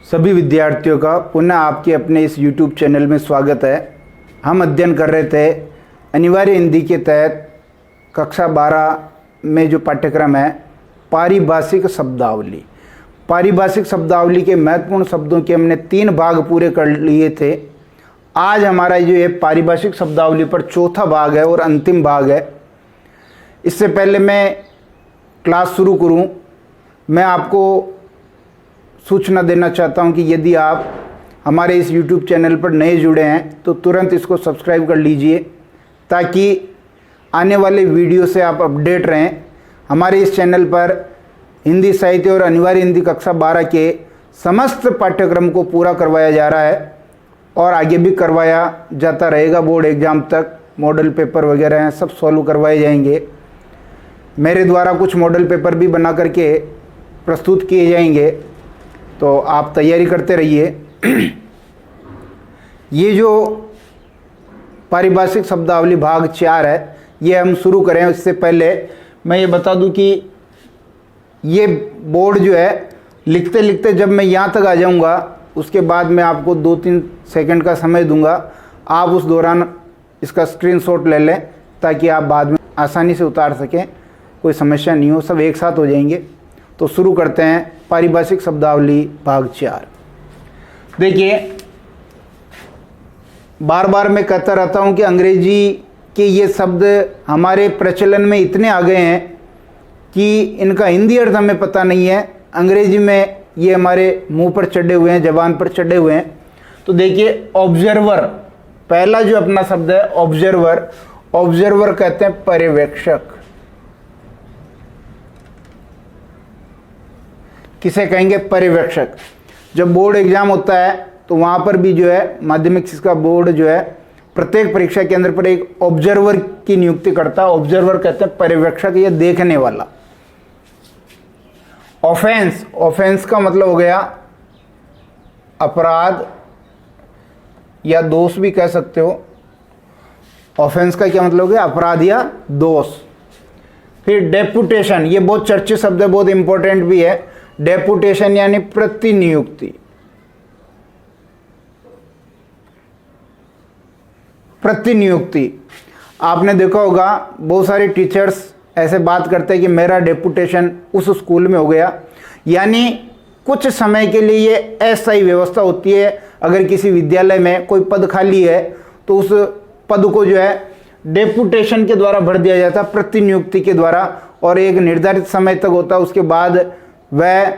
सभी विद्यार्थियों का पुनः आपके अपने इस YouTube चैनल में स्वागत है। हम अध्ययन कर रहे थे अनिवार्य हिंदी के तहत कक्षा 12 में जो पाठ्यक्रम है पारिभाषिक शब्दावली। पारिभाषिक शब्दावली के महत्वपूर्ण शब्दों के हमने 3 भाग पूरे कर लिए थे। आज हमारा जो ये पारिभाषिक शब्दावली पर चौथा भाग है और अंतिम भाग है। इससे पहले मैं क्लास शुरू करूं, मैं आपको सूचना देना चाहता हूं कि यदि आप हमारे इस YouTube चैनल पर नए जुड़े हैं तो तुरंत इसको सब्सक्राइब कर लीजिए ताकि आने वाले वीडियो से आप अपडेट रहें। हमारे इस चैनल पर हिंदी साहित्य और अनिवार्य हिंदी कक्षा 12 के समस्त पाठ्यक्रम को पूरा करवाया जा रहा है और आगे भी करवाया जाता रहेगा। बोर्ड एग्ज़ाम तक मॉडल पेपर वगैरह हैं, सब सॉल्व करवाए जाएंगे। मेरे द्वारा कुछ मॉडल पेपर भी बना करके प्रस्तुत किए जाएंगे, तो आप तैयारी करते रहिए। ये जो पारिभाषिक शब्दावली भाग 4 है, ये हम शुरू करें उससे पहले मैं ये बता दूं कि ये बोर्ड जो है लिखते लिखते जब मैं यहाँ तक आ जाऊँगा उसके बाद मैं आपको 2-3 सेकंड का समय दूंगा। आप उस दौरान इसका स्क्रीनशॉट ले लें ताकि आप बाद में आसानी से उतार सकें, कोई समस्या नहीं हो, सब एक साथ हो जाएंगे। तो शुरू करते हैं पारिभाषिक शब्दावली भाग 4। देखिए, बार बार मैं कहता रहता हूं कि अंग्रेजी के ये शब्द हमारे प्रचलन में इतने आ गए हैं कि इनका हिंदी अर्थ हमें पता नहीं है। अंग्रेजी में ये हमारे मुंह पर चढ़े हुए हैं, जबान पर चढ़े हुए हैं। तो देखिए, ऑब्जर्वर, पहला जो अपना शब्द है ऑब्जर्वर। ऑब्जर्वर कहते हैं पर्यवेक्षक। किसे कहेंगे? पर्यवेक्षक। जब बोर्ड एग्जाम होता है तो वहाँ पर भी जो है माध्यमिक शिक्षा बोर्ड जो है प्रत्येक परीक्षा केंद्र पर एक ऑब्जर्वर की नियुक्ति करता है। ऑब्जर्वर कहते हैं पर्यवेक्षक, ये देखने वाला। ऑफेंस, ऑफेंस का मतलब हो गया अपराध या दोष भी कह सकते हो। ऑफेंस का क्या मतलब हो गया? अपराध या दोष। फिर डेपुटेशन, ये बहुत चर्चित शब्द है, बहुत इंपॉर्टेंट भी है। डेपुटेशन यानी प्रतिनियुक्ति। प्रतिनियुक्ति आपने देखा होगा, बहुत सारे टीचर्स ऐसे बात करते हैं कि मेरा डेपुटेशन उस स्कूल में हो गया। यानी कुछ समय के लिए ये अस्थायी व्यवस्था होती है। अगर किसी विद्यालय में कोई पद खाली है तो उस पद को जो है डेपुटेशन के द्वारा भर दिया जाता है, प्रतिनियुक्ति के द्वारा, और एक निर्धारित समय तक होता है। उसके बाद वह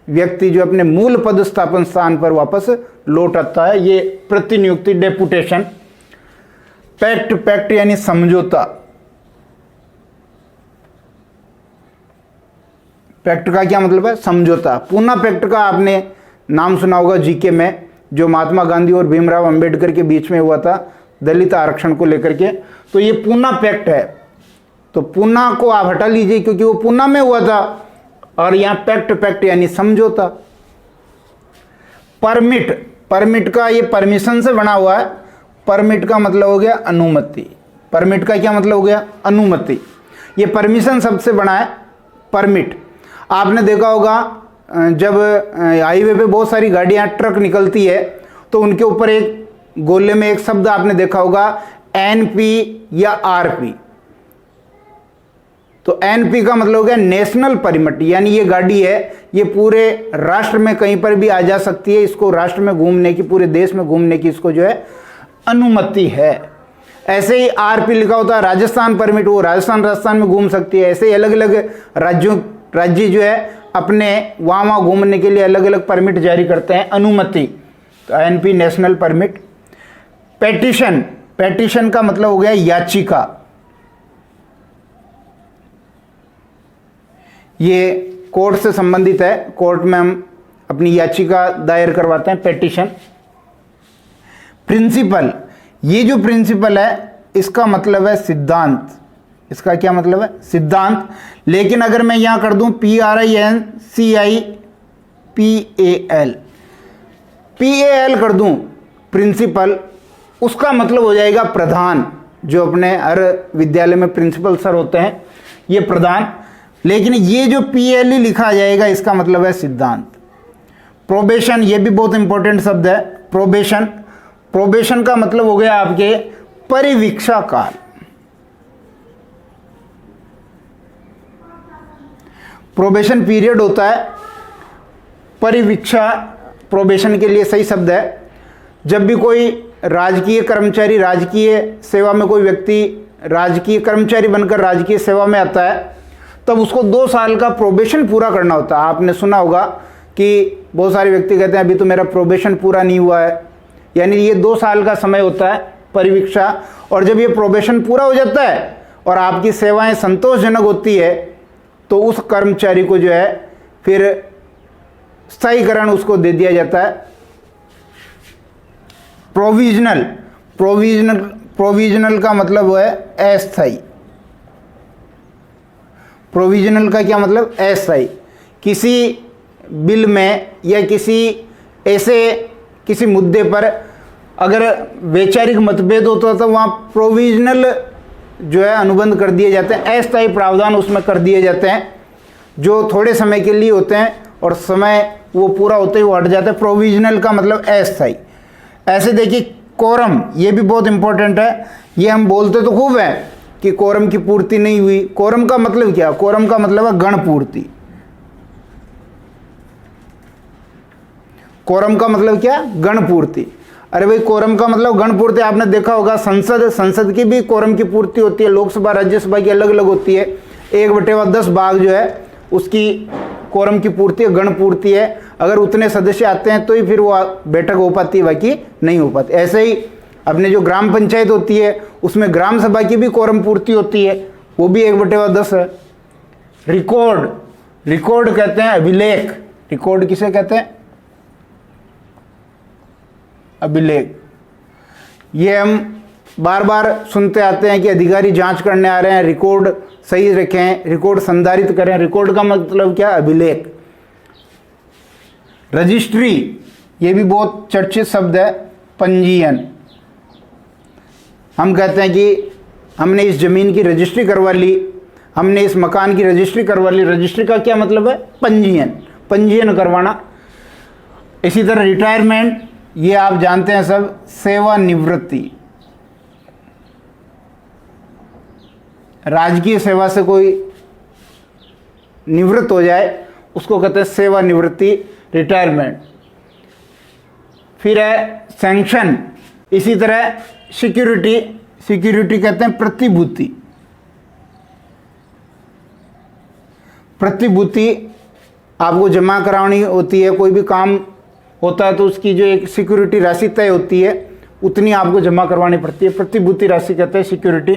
व्यक्ति जो अपने मूल पदस्थापन स्थान पर वापस लौट आता है। ये प्रतिनियुक्ति, डेपुटेशन। पैक्ट, पैक्ट यानी समझौता। पैक्ट का क्या मतलब है? समझौता। पूना पैक्ट का आपने नाम सुना होगा जीके में, जो महात्मा गांधी और भीमराव अंबेडकर के बीच में हुआ था दलित आरक्षण को लेकर के। तो ये पूना पैक्ट है। तो पूना को आप हटा लीजिए क्योंकि वो पूना में हुआ था, और यहां पैक्ट, पैक्ट यानी समझौता। परमिट, परमिट का ये परमिशन से बना हुआ है। परमिट का मतलब हो गया अनुमति। परमिट का क्या मतलब हो गया? अनुमति। ये परमिशन शब्द से बना है परमिट। आपने देखा होगा जब हाईवे पे बहुत सारी गाड़ियां, ट्रक निकलती है तो उनके ऊपर एक गोले में एक शब्द आपने देखा होगा एनपी या आरपी। तो एनपी का मतलब हो गया नेशनल परमिट, यानी ये गाड़ी है, ये पूरे राष्ट्र में कहीं पर भी आ जा सकती है। इसको राष्ट्र में घूमने की, पूरे देश में घूमने की इसको जो है अनुमति है। ऐसे ही आरपी लिखा होता है राजस्थान परमिट, वो राजस्थान में घूम सकती है। ऐसे ही अलग अलग राज्य जो है अपने वहाँ घूमने के लिए अलग अलग परमिट जारी करते हैं, अनुमति। तो NP national permit. Petition, petition का मतलब हो गया याचिका। ये कोर्ट से संबंधित है, कोर्ट में हम अपनी याचिका दायर करवाते हैं, पेटिशन। प्रिंसिपल, ये जो प्रिंसिपल है इसका मतलब है सिद्धांत। इसका क्या मतलब है? सिद्धांत। लेकिन अगर मैं यहां कर दूं PRINCIPAL, PAL कर दूं प्रिंसिपल, उसका मतलब हो जाएगा प्रधान। जो अपने हर विद्यालय में प्रिंसिपल सर होते हैं, ये प्रधान। लेकिन ये जो PLE लिखा जाएगा इसका मतलब है सिद्धांत। प्रोबेशन, ये भी बहुत इंपॉर्टेंट शब्द है। प्रोबेशन, प्रोबेशन का मतलब हो गया आपके परिवीक्षा काल। प्रोबेशन पीरियड होता है, परिवीक्षा प्रोबेशन के लिए सही शब्द है। जब भी कोई राजकीय कर्मचारी, राजकीय सेवा में कोई व्यक्ति राजकीय कर्मचारी बनकर राजकीय सेवा में आता है, तब उसको 2 साल का प्रोबेशन पूरा करना होता है। आपने सुना होगा कि बहुत सारे व्यक्ति कहते हैं अभी तो मेरा प्रोबेशन पूरा नहीं हुआ है, यानी ये 2 साल का समय होता है परिवीक्षा। और जब ये प्रोबेशन पूरा हो जाता है और आपकी सेवाएं संतोषजनक होती है, तो उस कर्मचारी को जो है फिर स्थायीकरण उसको दे दिया जाता है। प्रोविजनल, प्रोविजनल का मतलब है अस्थायी। प्रोविजनल का क्या मतलब? अस्थायी। किसी बिल में या किसी मुद्दे पर अगर वैचारिक मतभेद होता है तो वहाँ प्रोविजनल जो है अनुबंध कर दिए जाते हैं, अस्थायी प्रावधान उसमें कर दिए जाते हैं जो थोड़े समय के लिए होते हैं और समय वो पूरा होते ही वो हट जाता है। प्रोविजनल का मतलब अस्थायी। ऐसे देखिए कोरम, ये भी बहुत इंपॉर्टेंट है। ये हम बोलते तो खूब है कि कोरम की पूर्ति नहीं हुई। कोरम का मतलब क्या? कोरम का मतलब है गण पूर्ति। कोरम का मतलब क्या? गण पूर्ति। अरे भाई कोरम का मतलब गण पूर्ति आपने देखा होगा, संसद की भी कोरम की पूर्ति होती है। लोकसभा राज्यसभा की अलग अलग होती है। 1/10 भाग जो है उसकी कोरम की पूर्ति है, गण पूर्ति है। अगर उतने सदस्य आते हैं तो ही फिर वो बैठक हो पाती है, बाकी नहीं हो पाती। ऐसे ही अपने जो ग्राम पंचायत होती है उसमें ग्राम सभा की भी कोरम पूर्ति होती है, वो भी 1/10 है। रिकॉर्ड, रिकॉर्ड कहते हैं अभिलेख। रिकॉर्ड किसे कहते हैं? अभिलेख। ये हम बार बार सुनते आते हैं कि अधिकारी जांच करने आ रहे हैं, रिकॉर्ड सही रखें, रिकॉर्ड संधारित करें। रिकॉर्ड का मतलब क्या? अभिलेख। रजिस्ट्री, ये भी बहुत चर्चित शब्द है। पंजीयन, हम कहते हैं कि हमने इस जमीन की रजिस्ट्री करवा ली, हमने इस मकान की रजिस्ट्री करवा ली। रजिस्ट्री का क्या मतलब है? पंजीयन, पंजीयन करवाना। इसी तरह रिटायरमेंट, ये आप जानते हैं सब, सेवानिवृत्ति। राजकीय सेवा से कोई निवृत्त हो जाए उसको कहते हैं सेवानिवृत्ति, रिटायरमेंट। फिर है सैंक्शन। इसी तरह सिक्योरिटी, सिक्योरिटी कहते हैं प्रतिभूति। प्रतिभूति आपको जमा करानी होती है, कोई भी काम होता है तो उसकी जो एक सिक्योरिटी राशि तय होती है उतनी आपको जमा करवानी पड़ती है, प्रतिभूति राशि कहते हैं सिक्योरिटी।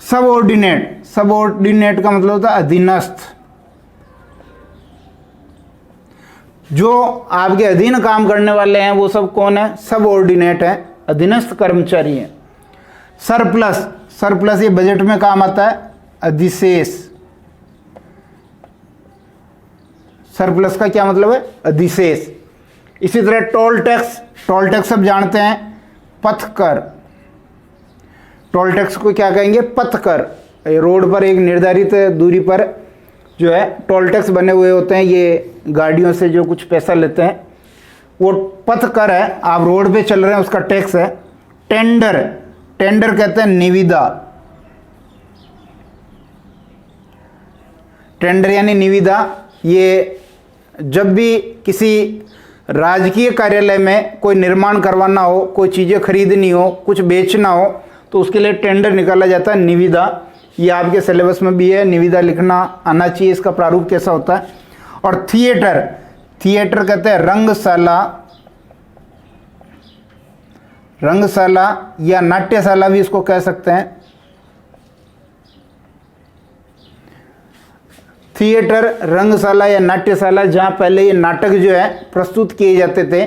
सबऑर्डिनेट, सबऑर्डिनेट का मतलब होता है अधीनस्थ। जो आपके अधीन काम करने वाले हैं वो सब कौन है? सबऑर्डिनेट है, अधीनस्थ कर्मचारी हैं। सरप्लस, सरप्लस ये बजट में काम आता है, अधिशेष। सरप्लस का क्या मतलब है? अधिशेष। इसी तरह टोल टैक्स, टोल टैक्स सब जानते हैं, पथ कर। टोल टैक्स को क्या कहेंगे? पथ कर। रोड पर एक निर्धारित दूरी पर जो है टोल टैक्स बने हुए होते हैं, ये गाड़ियों से जो कुछ पैसा लेते हैं वो पथ कर है। आप रोड पे चल रहे हैं उसका टैक्स है। टेंडर, टेंडर कहते हैं निविदा। टेंडर यानी निविदा। ये जब भी किसी राजकीय कार्यालय में कोई निर्माण करवाना हो, कोई चीज़ें खरीदनी हो, कुछ बेचना हो, तो उसके लिए टेंडर निकाला जाता है, निविदा। ये आपके सिलेबस में भी है, निविदा लिखना आना चाहिए, इसका प्रारूप कैसा होता है। और थिएटर, थिएटर कहते हैं रंगशाला। रंगशाला या नाट्यशाला भी इसको कह सकते हैं। थिएटर, रंगशाला या नाट्यशाला, जहाँ पहले ये नाटक जो है प्रस्तुत किए जाते थे,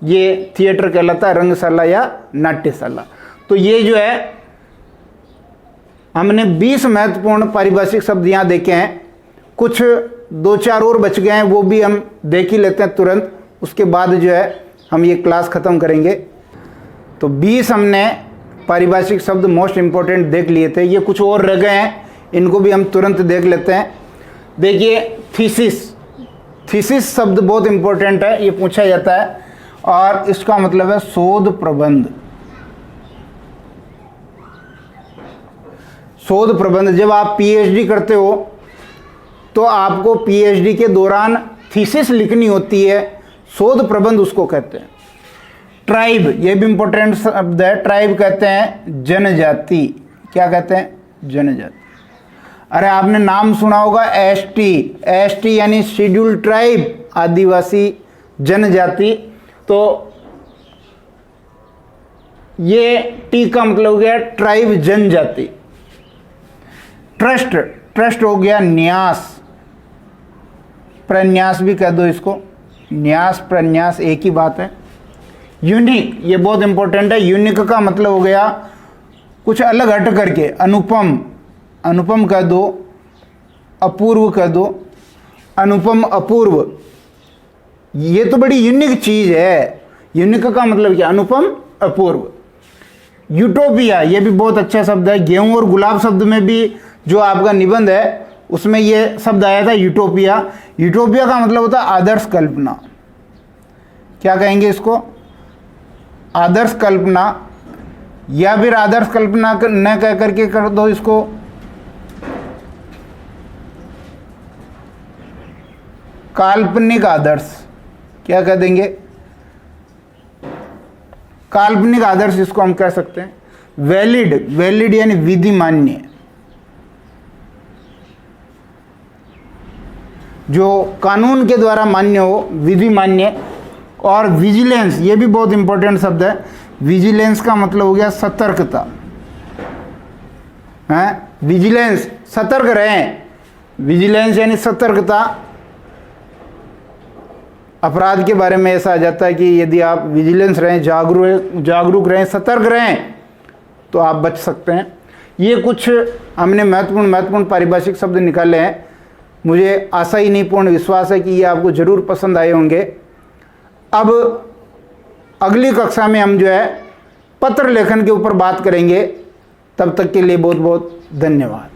ये थिएटर कहलाता है, रंगशाला या नाट्यशाला। तो ये जो है हमने 20 महत्वपूर्ण पारिभाषिक शब्द यहाँ देखे हैं। कुछ 2-4 और बच गए हैं, वो भी हम देख ही लेते हैं तुरंत, उसके बाद जो है हम ये क्लास ख़त्म करेंगे। तो 20 हमने पारिभाषिक शब्द मोस्ट इम्पोर्टेंट देख लिए थे। ये कुछ और रह गए हैं, इनको भी हम तुरंत देख लेते हैं। देखिए थीसिस, थीसिस शब्द बहुत इंपॉर्टेंट है, ये पूछा जाता है, और इसका मतलब है शोध प्रबंध। शोध प्रबंध, जब आप पीएचडी करते हो तो आपको पीएचडी के दौरान थीसिस लिखनी होती है, शोध प्रबंध उसको कहते हैं। ट्राइब, ये भी इंपॉर्टेंट शब्द है। ट्राइब कहते हैं जनजाति। क्या कहते हैं? जनजाति। अरे आपने नाम सुना होगा एसटी, एसटी यानी शेड्यूल्ड ट्राइब, आदिवासी जनजाति। तो ये टी का मतलब हो गया ट्राइब, जनजाति। ट्रस्ट, ट्रस्ट हो गया न्यास, प्रन्यास भी कह दो इसको, न्यास प्रन्यास एक ही बात है। यूनिक, ये बहुत इंपॉर्टेंट है। यूनिक का मतलब हो गया कुछ अलग हट करके, अनुपम, अनुपम कह दो, अपूर्व कह दो, अनुपम अपूर्व, ये तो बड़ी यूनिक चीज है। यूनिक का मतलब क्या? अनुपम अपूर्व। यूटोपिया, ये भी बहुत अच्छा शब्द है। गेहूं और गुलाब शब्द में भी जो आपका निबंध है उसमें ये शब्द आया था यूटोपिया। यूटोपिया का मतलब होता है आदर्श कल्पना। क्या कहेंगे इसको? आदर्श कल्पना, या फिर आदर्श कल्पना न कह करके कर दो इसको काल्पनिक आदर्श। क्या कह देंगे? काल्पनिक आदर्श इसको हम कह सकते हैं। वैलिड, वैलिड यानी विधि मान्य, जो कानून के द्वारा मान्य हो, विधि मान्य। और विजिलेंस, ये भी बहुत इंपॉर्टेंट शब्द है। विजिलेंस का मतलब हो गया सतर्कता, है विजिलेंस, सतर्क रहें। विजिलेंस यानी सतर्कता। अपराध के बारे में ऐसा आ जाता है कि यदि आप विजिलेंस रहें, जागरूक रहें, सतर्क रहें, तो आप बच सकते हैं। ये कुछ हमने महत्वपूर्ण पारिभाषिक शब्द निकाले हैं। मुझे आशा ही नहीं, पूर्ण विश्वास है कि ये आपको जरूर पसंद आए होंगे। अब अगली कक्षा में हम जो है पत्र लेखन के ऊपर बात करेंगे। तब तक के लिए बहुत बहुत धन्यवाद।